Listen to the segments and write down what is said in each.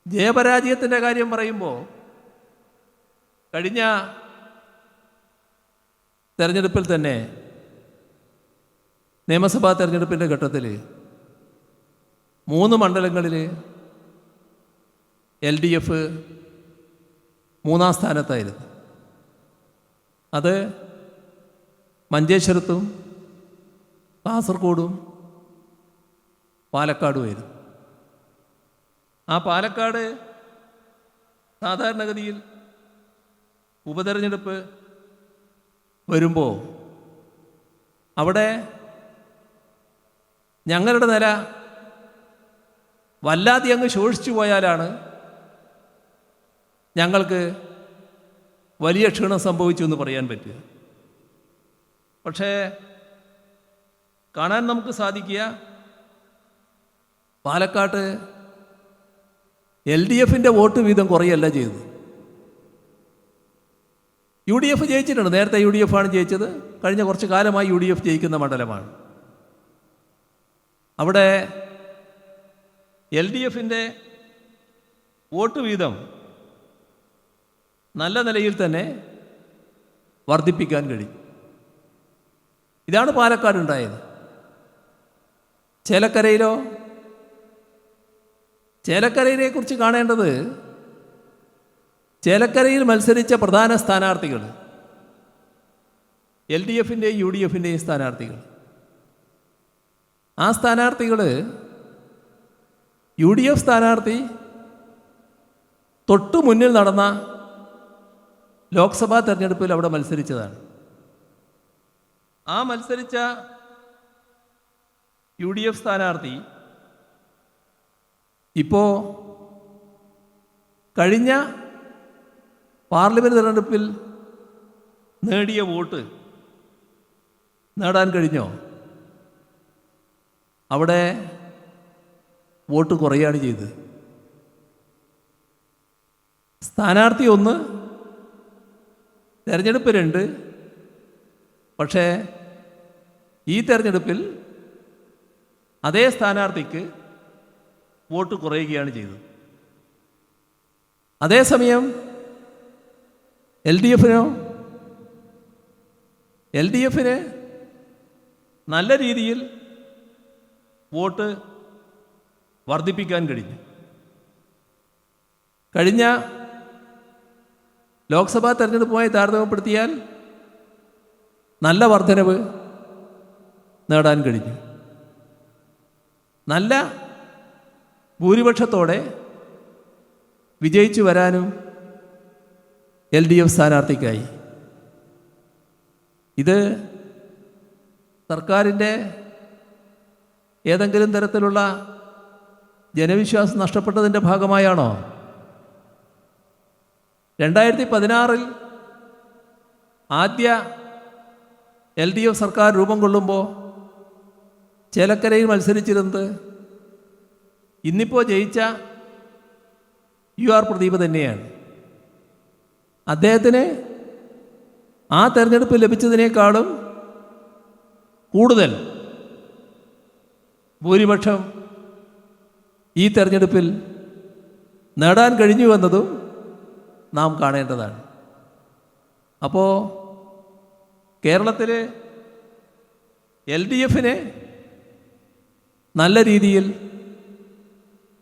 ജയപരാജയത്തിൻ്റെ കാര്യം പറയുമ്പോൾ കഴിഞ്ഞ തെരഞ്ഞെടുപ്പിൽ തന്നെ നിയമസഭാ തെരഞ്ഞെടുപ്പിൻ്റെ ഘട്ടത്തിൽ 3 മണ്ഡലങ്ങളിൽ LDF 3-ാം സ്ഥാനത്തായിരുന്നു. അത് മഞ്ചേശ്വരത്തും കാസർഗോഡും പാലക്കാടുമായിരുന്നു. ആ പാലക്കാട് സാധാരണഗതിയിൽ ഉപതെരഞ്ഞെടുപ്പ് വരുമ്പോൾ അവിടെ ഞങ്ങളുടെ നില വല്ലാതെ അങ്ങ് ശോഷിച്ചു പോയാലാണ് ഞങ്ങൾക്ക് വലിയ ക്ഷീണം സംഭവിച്ചു എന്ന് പറയാൻ പറ്റുക. പക്ഷേ കാണാൻ നമുക്ക് സാധിക്കുക, പാലക്കാട്ട് LDFൻ്റെ വോട്ട് വീതം കുറയല്ല ചെയ്തത്. UDF ജയിച്ചിട്ടുണ്ട്. നേരത്തെ UDF ആണ് ജയിച്ചത്. കഴിഞ്ഞ കുറച്ച് കാലമായി UDF ജയിക്കുന്ന മണ്ഡലമാണ്. അവിടെ LDFൻ്റെ വോട്ട് വീതം നല്ല നിലയിൽ തന്നെ വർദ്ധിപ്പിക്കാൻ കഴിയും. ഇതാണ് പാലക്കാട് ഉണ്ടായത്. ചേലക്കരയിലോ? ചേലക്കരയെ കുറിച്ച് കാണേണ്ടത്, ചേലക്കരയിൽ മത്സരിച്ച പ്രധാന സ്ഥാനാർത്ഥികൾ LDFൻ്റെയും UDFൻ്റെയും സ്ഥാനാർത്ഥികൾ. ആ സ്ഥാനാർത്ഥികൾ UDF സ്ഥാനാർത്ഥി തൊട്ടു മുന്നിൽ നടന്ന ലോക്സഭാ തെരഞ്ഞെടുപ്പിൽ അവിടെ മത്സരിച്ചതാണ്. ആ മത്സരിച്ച UDF സ്ഥാനാർത്ഥി ഇപ്പോൾ കഴിഞ്ഞ പാർലമെൻറ്റ് തെരഞ്ഞെടുപ്പിൽ നേടിയ വോട്ട് നേടാൻ കഴിഞ്ഞോ? അവിടെ വോട്ട് കുറയുകയാണ് ചെയ്തത്. സ്ഥാനാർത്ഥി 1, തെരഞ്ഞെടുപ്പ് 2. പക്ഷേ ഈ തെരഞ്ഞെടുപ്പിൽ അതേ സ്ഥാനാർത്ഥിക്ക് വോട്ട് കുറയുകയാണ് ചെയ്തത്. അതേസമയം LDFന് നല്ല രീതിയിൽ വോട്ട് വർദ്ധിപ്പിക്കാൻ കഴിഞ്ഞു. കഴിഞ്ഞ ലോക്സഭാ തെരഞ്ഞെടുപ്പുമായി താരതമ്യപ്പെടുത്തിയാൽ നല്ല വർധനവ് നേടാൻ കഴിഞ്ഞു. നല്ല ഭൂരിപക്ഷത്തോടെ വിജയിച്ചു വരാനും LDF സ്ഥാനാർത്ഥിക്കായി. ഇത് സർക്കാരിൻ്റെ ഏതെങ്കിലും തരത്തിലുള്ള ജനവിശ്വാസം നഷ്ടപ്പെട്ടതിൻ്റെ ഭാഗമായാണോ? 2016 ആദ്യ LDF സർക്കാർ രൂപം കൊള്ളുമ്പോൾ ചേലക്കരയിൽ മത്സരിച്ചിരുന്നത് ഇന്നിപ്പോൾ ജയിച്ച UR പ്രദീപ് തന്നെയാണ്. അദ്ദേഹത്തിന് ആ തെരഞ്ഞെടുപ്പ് ലഭിച്ചതിനേക്കാളും കൂടുതൽ ഭൂരിപക്ഷം ഈ തെരഞ്ഞെടുപ്പിൽ നേടാൻ കഴിഞ്ഞുവെന്നതും നാം കാണേണ്ടതാണ്. അപ്പോൾ കേരളത്തിൽ LDFന് നല്ല രീതിയിൽ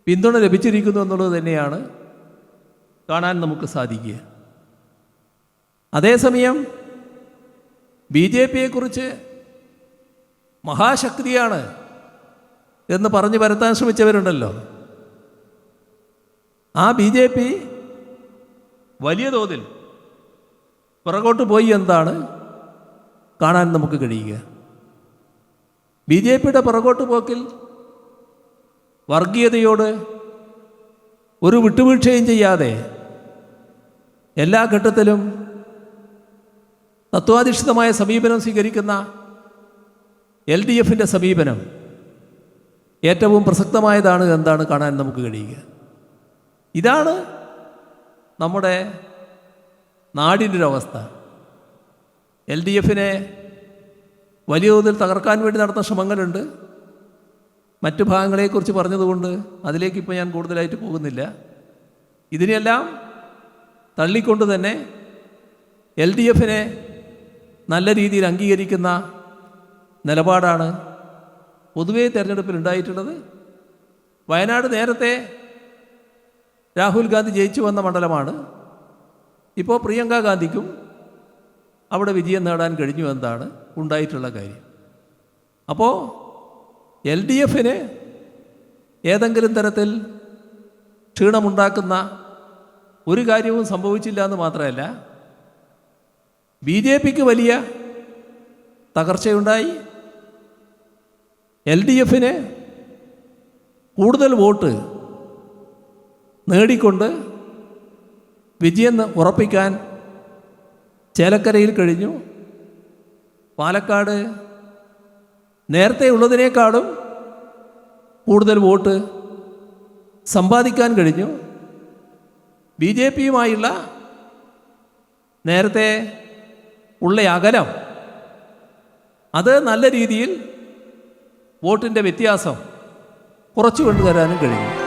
പിന്തുണ ലഭിച്ചിരിക്കുന്നു എന്നുള്ളത് തന്നെയാണ് കാണാൻ നമുക്ക് സാധിക്കുക. അതേസമയം BJPയെക്കുറിച്ച് മഹാശക്തിയാണ് എന്ന് പറഞ്ഞു പരത്താൻ ശ്രമിച്ചവരുണ്ടല്ലോ. ആ BJP വലിയ തോതിൽ പുറകോട്ട് പോയി എന്താണ് കാണാൻ നമുക്ക് കഴിയുക. BJPയുടെ പുറകോട്ട് പോക്കിൽ വർഗീയതയോട് ഒരു വിട്ടുവീഴ്ചയും ചെയ്യാതെ എല്ലാ ഘട്ടത്തിലും തത്വാധിഷ്ഠിതമായ സമീപനം സ്വീകരിക്കുന്ന LDFൻ്റെ സമീപനം ഏറ്റവും പ്രസക്തമായതാണ് എന്താണ് കാണാൻ നമുക്ക് കഴിയുക. ഇതാണ് നമ്മുടെ നാടിൻ്റെ ഒരു അവസ്ഥ. LDFനെ വലിയ തോതിൽ തകർക്കാൻ വേണ്ടി നടത്തുന്ന ശ്രമങ്ങളുണ്ട്. മറ്റു ഭാഗങ്ങളെക്കുറിച്ച് പറഞ്ഞതുകൊണ്ട് അതിലേക്കിപ്പോൾ ഞാൻ കൂടുതലായിട്ട് പോകുന്നില്ല. ഇതിനെല്ലാം തള്ളിക്കൊണ്ട് തന്നെ LDF നല്ല രീതിയിൽ അംഗീകരിക്കുന്ന നിലപാടാണ് പൊതുവേ തെരഞ്ഞെടുപ്പിൽ ഉണ്ടായിട്ടുള്ളത്. വയനാട് നേരത്തെ രാഹുൽ ഗാന്ധി ജയിച്ചു വന്ന മണ്ഡലമാണ്. ഇപ്പോൾ പ്രിയങ്ക ഗാന്ധിക്കും അവിടെ വിജയം നേടാൻ കഴിഞ്ഞു എന്നതാണ് ഉണ്ടായിട്ടുള്ള കാര്യം. അപ്പോൾ LDF ഏതെങ്കിലും തരത്തിൽ ക്ഷീണമുണ്ടാക്കുന്ന ഒരു കാര്യവും സംഭവിച്ചില്ല എന്ന് മാത്രമല്ല, BJPക്ക് വലിയ തകർച്ചയുണ്ടായി. LDF കൂടുതൽ വോട്ട് നേടിക്കൊണ്ട് വിജയം ഉറപ്പിക്കാൻ ചേലക്കരയിൽ കഴിഞ്ഞു. പാലക്കാട് നേരത്തെ ഉള്ളതിനേക്കാളും കൂടുതൽ വോട്ട് സമ്പാദിക്കാൻ കഴിഞ്ഞു. BJPയുമായുള്ള നേരത്തെ ഉള്ള അകലം അത് നല്ല രീതിയിൽ വോട്ടിൻ്റെ വ്യത്യാസം കുറച്ചു കൊണ്ടുവരാനും കഴിഞ്ഞു.